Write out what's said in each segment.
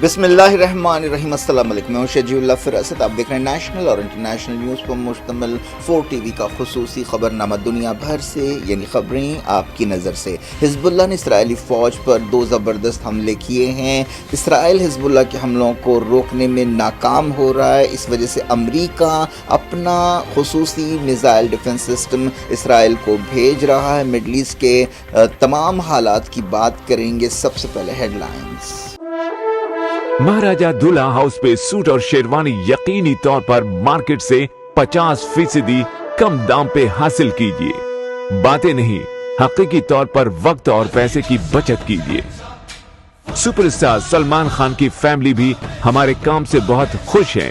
بسم اللہ الرحمن الرحیم۔ السلام علیکم، میں ہوں شجیع اللہ فراست۔ آپ دیکھ رہے ہیں نیشنل اور انٹرنیشنل نیوز پر مشتمل 4 ٹی وی کا خصوصی خبرنامہ دنیا بھر سے، یعنی خبریں آپ کی نظر سے۔ حزب اللہ نے اسرائیلی فوج پر 2 زبردست حملے کیے ہیں۔ اسرائیل حزب اللہ کے حملوں کو روکنے میں ناکام ہو رہا ہے، اس وجہ سے امریکہ اپنا خصوصی میزائل ڈیفنس سسٹم اسرائیل کو بھیج رہا ہے۔ مڈل ایسٹ کے تمام حالات کی بات کریں گے۔ سب سے پہلے ہیڈ لائنز۔ مہاراجہ دولہا ہاؤس پہ سوٹ اور شیروانی یقینی طور پر مارکیٹ سے 50% کم دام پہ حاصل کیجیے۔ باتیں نہیں، حقیقی طور پر وقت اور پیسے کی بچت کیجیے۔ سپر اسٹار سلمان خان کی فیملی بھی ہمارے کام سے بہت خوش ہے۔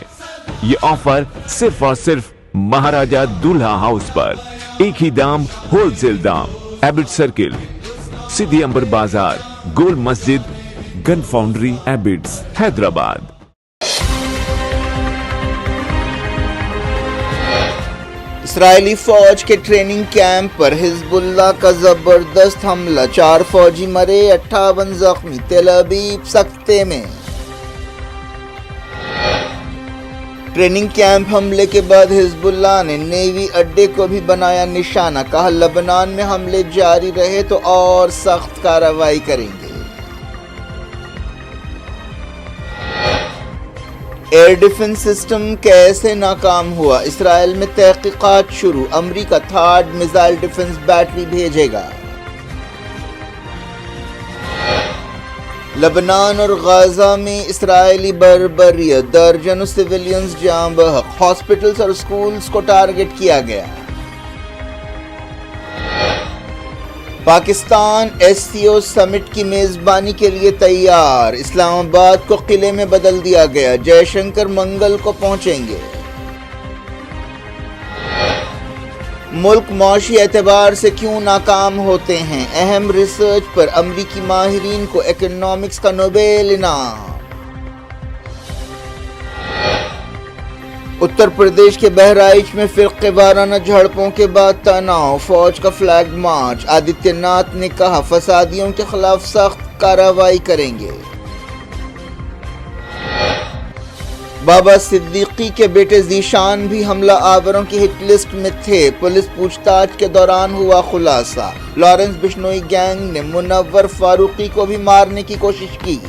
یہ آفر صرف اور صرف مہاراجہ دولہا ہاؤس پر، ایک ہی دام، ہول سیل دام، ایبٹ سرکل، سدھی امبر بازار، گول مسجد، گن فاؤنڈری، ایبٹس، حیدرآباد۔ اسرائیلی فوج کے ٹریننگ کیمپ پر حزب اللہ کا زبردست حملہ، 4 فوجی مرے، 58 زخمی، تل ابیب سکتے میں۔ ٹریننگ کیمپ حملے کے بعد حزب اللہ نے نیوی اڈے کو بھی بنایا نشانہ، کہا لبنان میں حملے جاری رہے تو اور سخت کارروائی کریں گے۔ ایئر ڈیفنس سسٹم کیسے ناکام ہوا؟ اسرائیل میں تحقیقات شروع، امریکہ تھرڈ میزائل ڈیفنس بیٹری بھیجے گا۔ لبنان اور غزہ میں اسرائیلی بربریت، درجنوں سویلینز جاں بحق، ہاسپٹلز اور سکولز کو ٹارگٹ کیا گیا۔ پاکستان ایس سی او سمٹ کی میزبانی کے لیے تیار، اسلام آباد کو قلعے میں بدل دیا گیا، جے شنکر منگل کو پہنچیں گے۔ ملک معاشی اعتبار سے کیوں ناکام ہوتے ہیں؟ اہم ریسرچ پر امریکی ماہرین کو اکنامکس کا نوبیل انعام۔ اتر پردیش کے بہرائچ میں فرقے وارانہ جھڑپوں کے بعد تناؤ، فوج کا فلیگ مارچ، آدتیہ ناتھ نے کہا فسادیوں کے خلاف سخت کارروائی کریں گے۔ بابا صدیقی کے بیٹے ذیشان بھی حملہ آوروں کی ہٹ لسٹ میں تھے، پولیس پوچھ تاچھ کے دوران ہوا خلاصہ۔ لارنس بشنوئی گینگ نے منور فاروقی کو بھی مارنے کی کوشش کی۔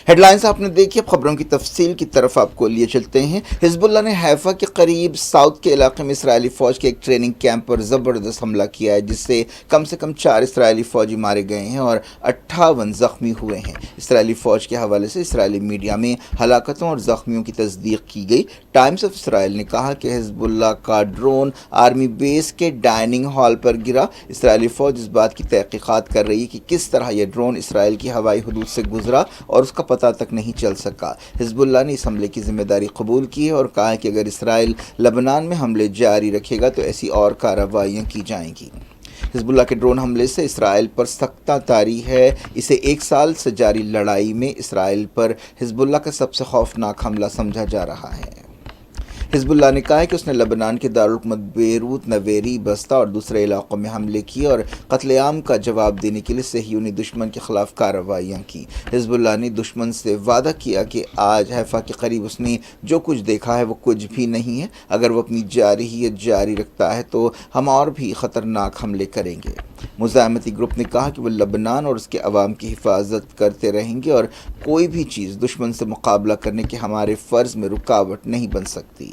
ہیڈ لائنز آپ نے دیکھی، اب خبروں کی تفصیل کی طرف آپ کو لیے چلتے ہیں۔ حزب اللہ نے حیفا کے قریب ساؤتھ کے علاقے میں اسرائیلی فوج کے ایک ٹریننگ کیمپ پر زبردست حملہ کیا ہے، جس سے کم 4 اسرائیلی فوجی مارے گئے ہیں اور 58 زخمی ہوئے ہیں۔ اسرائیلی فوج کے حوالے سے اسرائیلی میڈیا میں ہلاکتوں اور زخمیوں کی تصدیق کی گئی۔ ٹائمز آف اسرائیل نے کہا کہ حزب اللہ کا ڈرون آرمی بیس کے ڈائننگ ہال پر گرا۔ اسرائیلی فوج اس بات کی تحقیقات کر رہی ہے کہ کس طرح یہ ڈرون اسرائیل کی ہوائی حدود سے گزرا اور اس کا پتہ تک نہیں چل سکا۔ حزب اللہ نے اس حملے کی ذمہ داری قبول کی ہے اور کہا ہے کہ اگر اسرائیل لبنان میں حملے جاری رکھے گا تو ایسی اور کارروائیاں کی جائیں گی۔ حزب اللہ کے ڈرون حملے سے اسرائیل پر سختہ طاری ہے۔ اسے 1 سال سے جاری لڑائی میں اسرائیل پر حزب اللہ کا سب سے خوفناک حملہ سمجھا جا رہا ہے۔ حزب اللہ نے کہا ہے کہ اس نے لبنان کے دارالحکومت بیروت، نویری، بسطہ اور دوسرے علاقوں میں حملے کیے اور قتل عام کا جواب دینے کے لیے صہیونی دشمن کے خلاف کارروائیاں کی۔ حزب اللہ نے دشمن سے وعدہ کیا کہ آج حیفا کے قریب اس نے جو کچھ دیکھا ہے وہ کچھ بھی نہیں ہے، اگر وہ اپنی جارحیت جاری رکھتا ہے تو ہم اور بھی خطرناک حملے کریں گے۔ مزاحمتی گروپ نے کہا کہ وہ لبنان اور اس کے عوام کی حفاظت کرتے رہیں گے اور کوئی بھی چیز دشمن سے مقابلہ کرنے کے ہمارے فرض میں رکاوٹ نہیں بن سکتی۔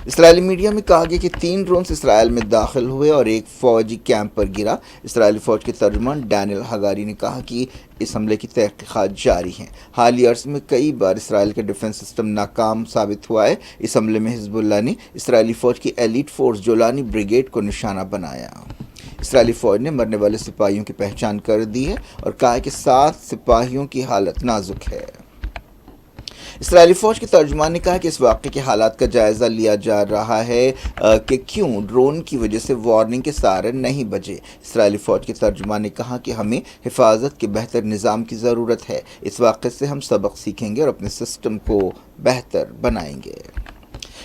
اسرائیلی میڈیا میں کہا گیا کہ 3 ڈرونز اسرائیل میں داخل ہوئے اور ایک فوجی کیمپ پر گرا۔ اسرائیلی فوج کے ترجمان ڈینیل ہگاری نے کہا کہ اس حملے کی تحقیقات جاری ہیں۔ حالیہ عرصے میں کئی بار اسرائیل کا ڈیفنس سسٹم ناکام ثابت ہوا ہے۔ اس حملے میں حزب اللہ نے اسرائیلی فوج کی ایلیٹ فورس جولانی بریگیڈ کو نشانہ بنایا۔ اسرائیلی فوج نے مرنے والے سپاہیوں کی پہچان کر دی ہے اور کہا ہے کہ 7 سپاہیوں کی حالت نازک ہے۔ اسرائیلی فوج کے ترجمان نے کہا کہ اس واقعے کے حالات کا جائزہ لیا جا رہا ہے کہ کیوں ڈرون کی وجہ سے وارننگ کے سائرن نہیں بجے۔ اسرائیلی فوج کے ترجمان نے کہا کہ ہمیں حفاظت کے بہتر نظام کی ضرورت ہے۔ اس واقعے سے ہم سبق سیکھیں گے اور اپنے سسٹم کو بہتر بنائیں گے۔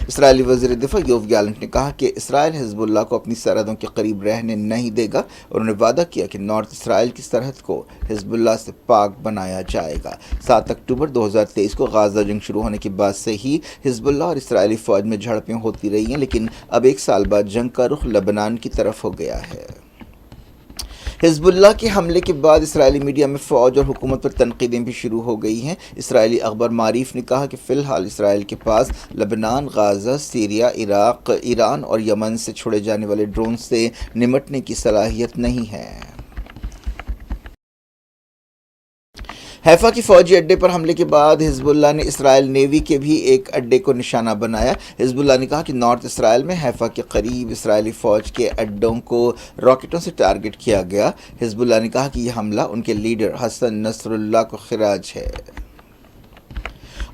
اسرائیلی وزیر دفاع یوو گیلنٹ نے کہا کہ اسرائیل حزب اللہ کو اپنی سرحدوں کے قریب رہنے نہیں دے گا اور انہوں نے وعدہ کیا کہ نارتھ اسرائیل کی سرحد کو حزب اللہ سے پاک بنایا جائے گا۔ 7 اکتوبر 2023 کو غازہ جنگ شروع ہونے کے بعد سے ہی حزب اللہ اور اسرائیلی فوج میں جھڑپیں ہوتی رہی ہیں، لیکن اب 1 سال بعد جنگ کا رخ لبنان کی طرف ہو گیا ہے۔ حزب اللہ کے حملے کے بعد اسرائیلی میڈیا میں فوج اور حکومت پر تنقیدیں بھی شروع ہو گئی ہیں۔ اسرائیلی اخبار معریف نے کہا کہ فی الحال اسرائیل کے پاس لبنان، غازہ، سیریا، عراق، ایران اور یمن سے چھوڑے جانے والے ڈرون سے نمٹنے کی صلاحیت نہیں ہے۔ حیفا کی فوجی اڈے پر حملے کے بعد حزب اللہ نے اسرائیل نیوی کے بھی ایک اڈے کو نشانہ بنایا۔ حزب اللہ نے کہا کہ نارتھ اسرائیل میں حیفا کے قریب اسرائیلی فوج کے اڈوں کو راکٹوں سے ٹارگٹ کیا گیا۔ حزب اللہ نے کہا کہ یہ حملہ ان کے لیڈر حسن نصر اللہ کو خراج ہے۔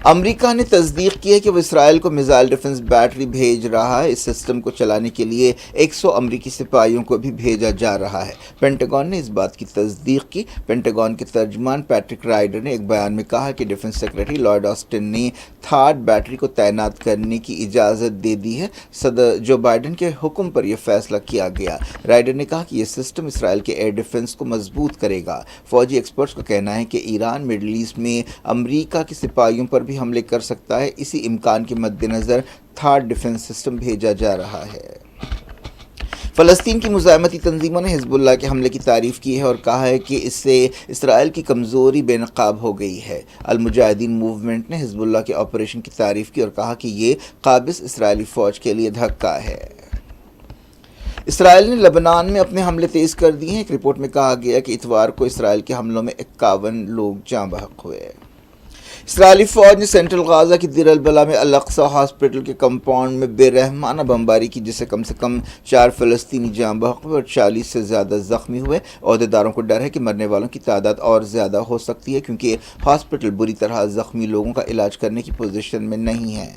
امریکہ نے تصدیق کی ہے کہ وہ اسرائیل کو میزائل ڈیفنس بیٹری بھیج رہا ہے۔ اس سسٹم کو چلانے کے لیے 100 امریکی سپاہیوں کو بھی بھیجا جا رہا ہے۔ پینٹاگون نے اس بات کی تصدیق کی۔ پینٹاگون کے ترجمان پیٹرک رائڈر نے ایک بیان میں کہا کہ ڈیفنس سیکرٹری لارڈ آسٹن نے تھاڈ بیٹری کو تعینات کرنے کی اجازت دے دی ہے۔ صدر جو بائیڈن کے حکم پر یہ فیصلہ کیا گیا۔ رائڈر نے کہا کہ یہ سسٹم اسرائیل کے ایئر ڈیفنس کو مضبوط کرے گا۔ فوجی ایکسپرٹس کا کہنا ہے کہ ایران مڈل ایسٹ میں امریکہ کے سپاہیوں پر بھی حملے کر سکتا ہے۔ اسی امکان کے مد نظر تھاڈ ڈیفنس سسٹم بھیجا جا رہا ہے۔ فلسطین کی مزاحمتی تنظیموں نے حزب اللہ کے حملے کی تعریف کی ہے اور کہا ہے کہ اس سے اسرائیل کی کمزوری بے نقاب ہو گئی ہے۔ المجاہدین موومنٹ نے حزب اللہ کے آپریشن کی تعریف کی اور کہا کہ یہ قابض اسرائیلی فوج کے لیے دھکا ہے۔ اسرائیل نے لبنان میں اپنے حملے تیز کر دیے ہیں۔ ایک رپورٹ میں کہا گیا کہ اتوار کو اسرائیل کے حملوں میں 51 لوگ جاں بحق ہوئے۔ اسرائیلی فوج نے سینٹرل غازہ کی دیر البلح میں الاقصی ہاسپٹل کے کمپاؤنڈ میں بے رحمانہ بمباری کی، جس سے کم 4 فلسطینی جاں بحق ہوئے اور 40 سے زیادہ زخمی ہوئے۔ عہدیداروں کو ڈر ہے کہ مرنے والوں کی تعداد اور زیادہ ہو سکتی ہے کیونکہ ہاسپٹل بری طرح زخمی لوگوں کا علاج کرنے کی پوزیشن میں نہیں ہے۔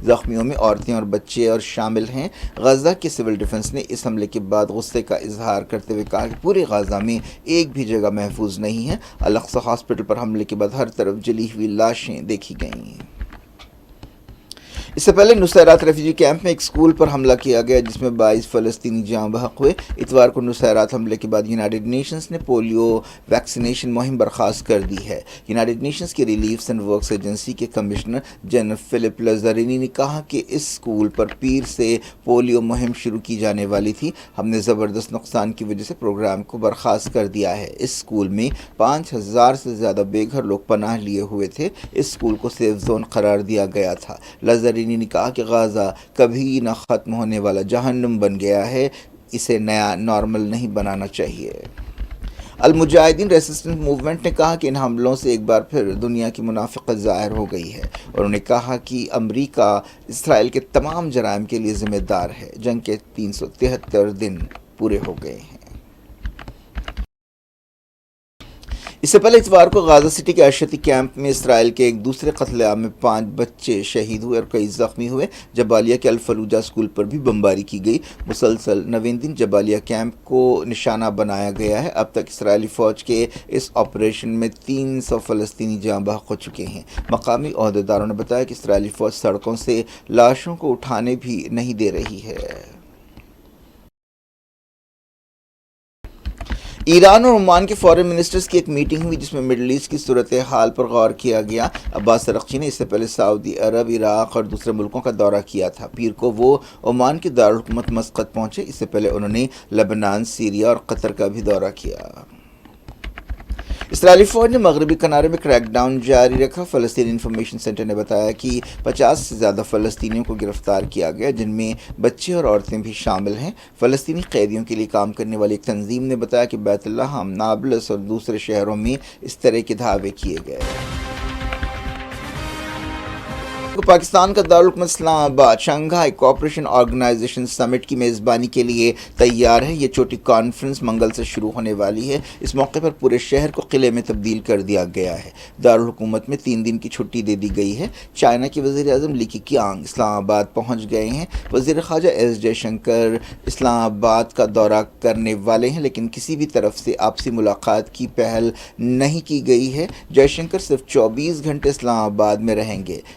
زخمیوں میں عورتیں اور بچے اور شامل ہیں۔ غزہ کے سول ڈیفنس نے اس حملے کے بعد غصے کا اظہار کرتے ہوئے کہا کہ پورے غزہ میں ایک بھی جگہ محفوظ نہیں ہے۔ الاقصی ہاسپٹل پر حملے کے بعد ہر طرف جلی ہوئی لاشیں دیکھی گئیں۔ اس سے پہلے نصیرات ریفیوجی کیمپ میں ایک اسکول پر حملہ کیا گیا جس میں 22 فلسطینی جاں بحق ہوئے۔ اتوار کو نصیرات حملے کے بعد یونائیٹڈ نیشنز نے پولیو ویکسینیشن مہم برخاست کر دی ہے۔ یونائیٹڈ نیشنز کی ریلیف اینڈ ورکس ایجنسی کے کمشنر جنرل فلپ لازارینی نے کہا کہ اس اسکول پر پیر سے پولیو مہم شروع کی جانے والی تھی۔ ہم نے زبردست نقصان کی وجہ سے پروگرام کو برخاست کر دیا ہے۔ اس اسکول میں 5000 سے زیادہ بے گھر لوگ پناہ لیے ہوئے تھے۔ اس اسکول کو سیف زون قرار دیا گیا تھا۔ لازارینی نے کہا کہ غزہ کبھی نہ ختم ہونے والا جہنم بن گیا ہے، اسے نیا نارمل نہیں بنانا چاہیے۔ المجاہدین ریسسٹنس موومنٹ نے کہا کہ ان حملوں سے ایک بار پھر دنیا کی منافقت ظاہر ہو گئی ہے اور انہوں نے کہا کہ امریکہ اسرائیل کے تمام جرائم کے لیے ذمہ دار ہے۔ جنگ کے 373 دن پورے ہو گئے ہیں۔ اس سے پہلے اتوار کو غازہ سٹی کے اشتی کیمپ میں اسرائیل کے ایک دوسرے قتل عام میں 5 بچے شہید ہوئے اور کئی زخمی ہوئے۔ جبالیہ کے الفلوجہ اسکول پر بھی بمباری کی گئی۔ مسلسل 9ویں دن جبالیہ کیمپ کو نشانہ بنایا گیا ہے۔ اب تک اسرائیلی فوج کے اس آپریشن میں 300 فلسطینی جاں بحق ہو چکے ہیں۔ مقامی عہدیداروں نے بتایا کہ اسرائیلی فوج سڑکوں سے لاشوں کو اٹھانے بھی نہیں دے رہی ہے۔ ایران اور عمان کے فارن منسٹرز کی ایک میٹنگ ہوئی جس میں مڈل ایسٹ کی صورتحال پر غور کیا گیا۔ عباس ارغچی نے اس سے پہلے سعودی عرب، عراق اور دوسرے ملکوں کا دورہ کیا تھا۔ پیر کو وہ عمان کے دارالحکومت مسقط پہنچے۔ اس سے پہلے انہوں نے لبنان، سیریا اور قطر کا بھی دورہ کیا۔ اسرائیلی فوج نے مغربی کنارے میں کریک ڈاؤن جاری رکھا۔ فلسطین انفارمیشن سینٹر نے بتایا کہ 50 سے زیادہ فلسطینیوں کو گرفتار کیا گیا جن میں بچے اور عورتیں بھی شامل ہیں۔ فلسطینی قیدیوں کے لیے کام کرنے والی ایک تنظیم نے بتایا کہ بیت لحم، نابلس اور دوسرے شہروں میں اس طرح کے دھاوے کیے گئے۔ پاکستان کا دارالحکومت اسلام آباد شنگھائی کوآپریشن آرگنائزیشن سمٹ کی میزبانی کے لیے تیار ہے۔ یہ چھوٹی کانفرنس منگل سے شروع ہونے والی ہے۔ اس موقع پر پورے شہر کو قلعے میں تبدیل کر دیا گیا ہے۔ دارالحکومت میں 3 دن کی چھٹی دے دی گئی ہے۔ چائنا کے وزیر اعظم لی کیانگ اسلام آباد پہنچ گئے ہیں۔ وزیر خارجہ ایس جے شنکر اسلام آباد کا دورہ کرنے والے ہیں لیکن کسی بھی طرف سے آپسی ملاقات کی پہل نہیں کی گئی ہے۔ جے شنکر صرف 24 گھنٹے اسلام آباد میں رہیں گے۔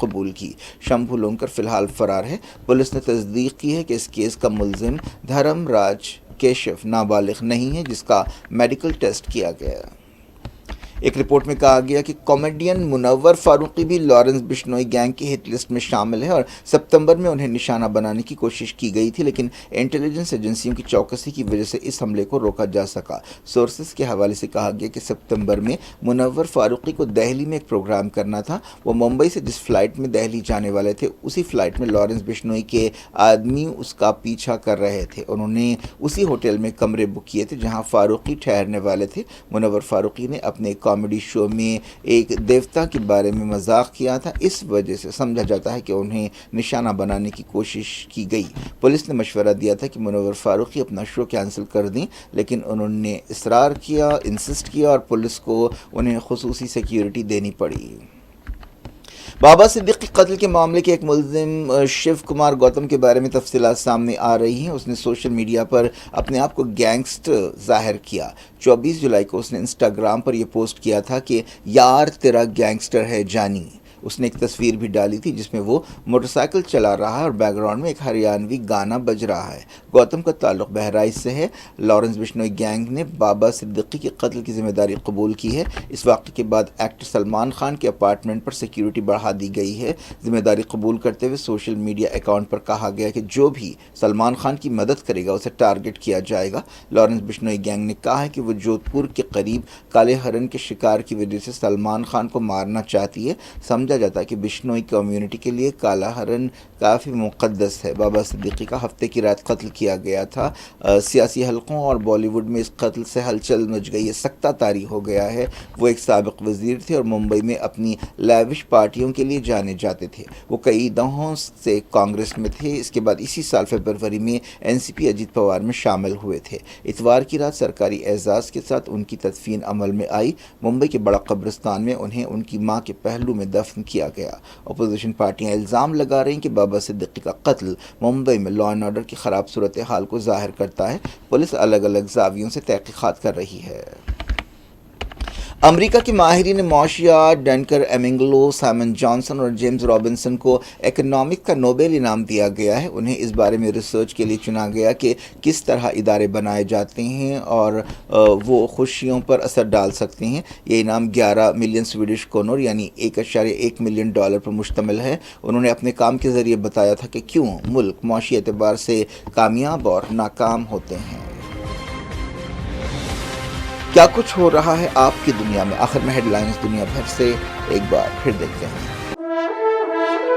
قبول کی۔ شمبھو لونکر فی الحال فرار ہے۔ پولیس نے تصدیق کی ہے کہ اس کیس کا ملزم دھرم راج کیشف نابالغ نہیں ہے، جس کا میڈیکل ٹیسٹ کیا گیا۔ ایک رپورٹ میں کہا گیا کہ کامیڈین منور فاروقی بھی لارنس بشنوئی گینگ کی ہٹ لسٹ میں شامل ہے اور ستمبر میں انہیں نشانہ بنانے کی کوشش کی گئی تھی، لیکن انٹیلیجنس ایجنسیوں کی چوکسی کی وجہ سے اس حملے کو روکا جا سکا۔ سورسز کے حوالے سے کہا گیا کہ ستمبر میں منور فاروقی کو دہلی میں ایک پروگرام کرنا تھا۔ وہ ممبئی سے جس فلائٹ میں دہلی جانے والے تھے، اسی فلائٹ میں لارنس بشنوئی کے آدمی اس کا پیچھا کر رہے تھے۔ انہوں نے اسی ہوٹل میں کمرے بک کیے تھے جہاں فاروقی ٹھہرنے والے تھے۔ منور فاروقی نے اپنے کامیڈی شو میں ایک دیوتا کے بارے میں مذاق کیا تھا، اس وجہ سے سمجھا جاتا ہے کہ انہیں نشانہ بنانے کی کوشش کی گئی۔ پولیس نے مشورہ دیا تھا کہ منور فاروقی اپنا شو کینسل کر دیں، لیکن انہوں نے اصرار کیا، انسسٹ کیا اور پولیس کو انہیں خصوصی سیکیورٹی دینی پڑی۔ بابا صدیقی قتل کے معاملے کے ایک ملزم شیو کمار گوتم کے بارے میں تفصیلات سامنے آ رہی ہیں۔ اس نے سوشل میڈیا پر اپنے آپ کو گینگسٹر ظاہر کیا۔ 24 جولائی کو اس نے انسٹاگرام پر یہ پوسٹ کیا تھا کہ یار تیرا گینگسٹر ہے جانی۔ اس نے ایک تصویر بھی ڈالی تھی جس میں وہ موٹر سائیکل چلا رہا ہے اور بیک گراؤنڈ میں ایک ہریانوی گانا بج رہا ہے۔ گوتم کا تعلق بہرائچ سے ہے۔ لارنس بشنوئی گینگ نے بابا صدیقی کے قتل کی ذمہ داری قبول کی ہے۔ اس واقعے کے بعد ایکٹر سلمان خان کے اپارٹمنٹ پر سیکیورٹی بڑھا دی گئی ہے۔ ذمہ داری قبول کرتے ہوئے سوشل میڈیا اکاؤنٹ پر کہا گیا کہ جو بھی سلمان خان کی مدد کرے گا اسے ٹارگٹ کیا جائے گا۔ لارنس بشنوئی گینگ نے کہا ہے کہ وہ جودھ پور کے قریب کالے ہرن کے شکار کی وجہ سے سلمان خان کو مارنا چاہتی ہے۔ سمجھا جاتا ہے کہ بشنوئی کمیونٹی کے لیے کالا ہرن کافی مقدس ہے۔ بابا صدیقی کا ہفتے کی رات قتل کیا گیا تھا۔ سیاسی حلقوں اور بالی ووڈ میں اس قتل سے ہلچل مچ گئی ہے، سکتہ طاری ہو گیا ہے۔ وہ ایک سابق وزیر تھے اور ممبئی میں اپنی لیوش پارٹیوں کے لیے جانے جاتے تھے۔ وہ کئی دہوں سے کانگریس میں تھے۔ اس کے بعد اسی سال فروری میں NCP اجیت پوار میں شامل ہوئے تھے۔ اتوار کی رات سرکاری اعزاز کے ساتھ ان کی تدفین عمل میں آئی۔ ممبئی کے بڑا قبرستان میں انہیں ان کی ماں کے پہلو میں دفن کیا گیا۔ اپوزیشن پارٹیاں الزام لگا رہی ہیں کہ بابا صدیقی کا قتل ممبئی میں لا اینڈ آرڈر کی خراب صورتحال کو ظاہر کرتا ہے۔ پولیس الگ الگ زاویوں سے تحقیقات کر رہی ہے۔ امریکہ کے ماہرین معاشیات ڈنکر ایمنگلو، سائمن جانسن اور جیمز رابنسن کو اکنامک کا نوبل انعام دیا گیا ہے۔ انہیں اس بارے میں ریسرچ کے لیے چنا گیا کہ کس طرح ادارے بنائے جاتے ہیں اور وہ خوشیوں پر اثر ڈال سکتے ہیں۔ یہ انعام 11 ملین سویڈش کرونر یعنی $1.1 ملین پر مشتمل ہے۔ انہوں نے اپنے کام کے ذریعے بتایا تھا کہ کیوں ملک معاشی اعتبار سے کامیاب اور ناکام ہوتے ہیں۔ کیا کچھ ہو رہا ہے آپ کی دنیا میں؟ آخر میں ہیڈ لائنز دنیا بھر سے ایک بار پھر دیکھتے ہیں۔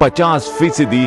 50%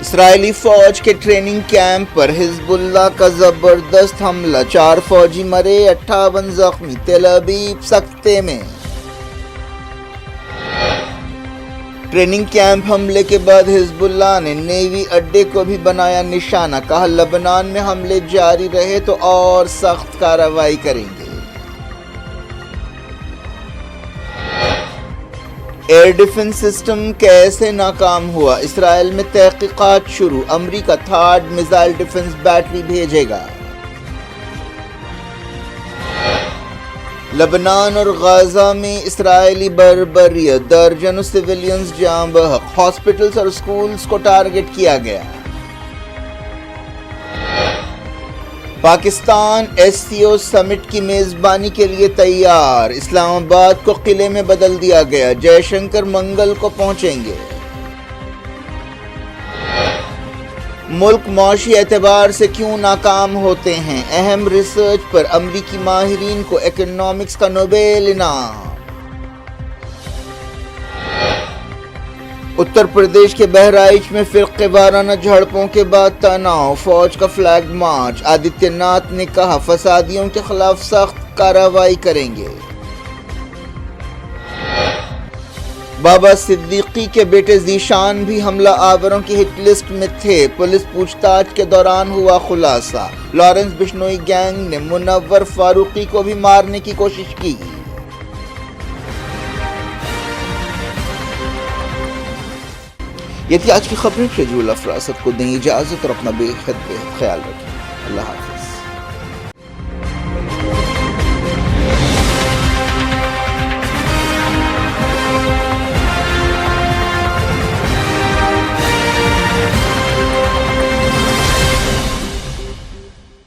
اسرائیلی فوج کے ٹریننگ کیمپ پر حزب اللہ کا زبردست حملہ، 4 فوجی مرے، 58 زخمی، تل ابیب سکتے میں۔ ٹریننگ کیمپ حملے کے بعد حزب اللہ نے نیوی اڈے کو بھی بنایا نشانہ، کہا لبنان میں حملے جاری رہے تو اور سخت کارروائی کریں گے۔ ایئر ڈیفنس سسٹم کیسے ناکام ہوا؟ اسرائیل میں تحقیقات شروع، امریکہ تھاڈ میزائل ڈیفنس بیٹری بھیجے گا۔ لبنان اور غزہ میں اسرائیلی بربریت، درجنوں سویلینز جاں بحق، ہاسپٹلز اور سکولز کو ٹارگٹ کیا گیا۔ پاکستان SCO سمٹ کی میزبانی کے لیے تیار، اسلام آباد کو قلعے میں بدل دیا گیا، جے شنکر منگل کو پہنچیں گے۔ ملک معاشی اعتبار سے کیوں ناکام ہوتے ہیں؟ اہم ریسرچ پر امریکی ماہرین کو اکنامکس کا نوبل انعام۔ اتر پردیش کے بہرائچ میں فرقے وارانہ جھڑپوں کے بعد تناؤ، فوج کا فلیگ مارچ، آدتیہ ناتھ نے کہا فسادیوں کے خلاف سخت کارروائی کریں گے۔ بابا صدیقی کے بیٹے ذیشان بھی حملہ آوروں کی ہٹ لسٹ میں تھے، پولیس پوچھ تاچھ کے دوران ہوا خلاصہ۔ لارنس بشنوئی گینگ نے منور فاروقی کو بھی مارنے کی کوشش کی۔ یہ تھی آج کی خبریں۔ شجول افراست کو دیں اجازت اور اپنا بے حد خیال رکھیں۔ اللہ حافظ۔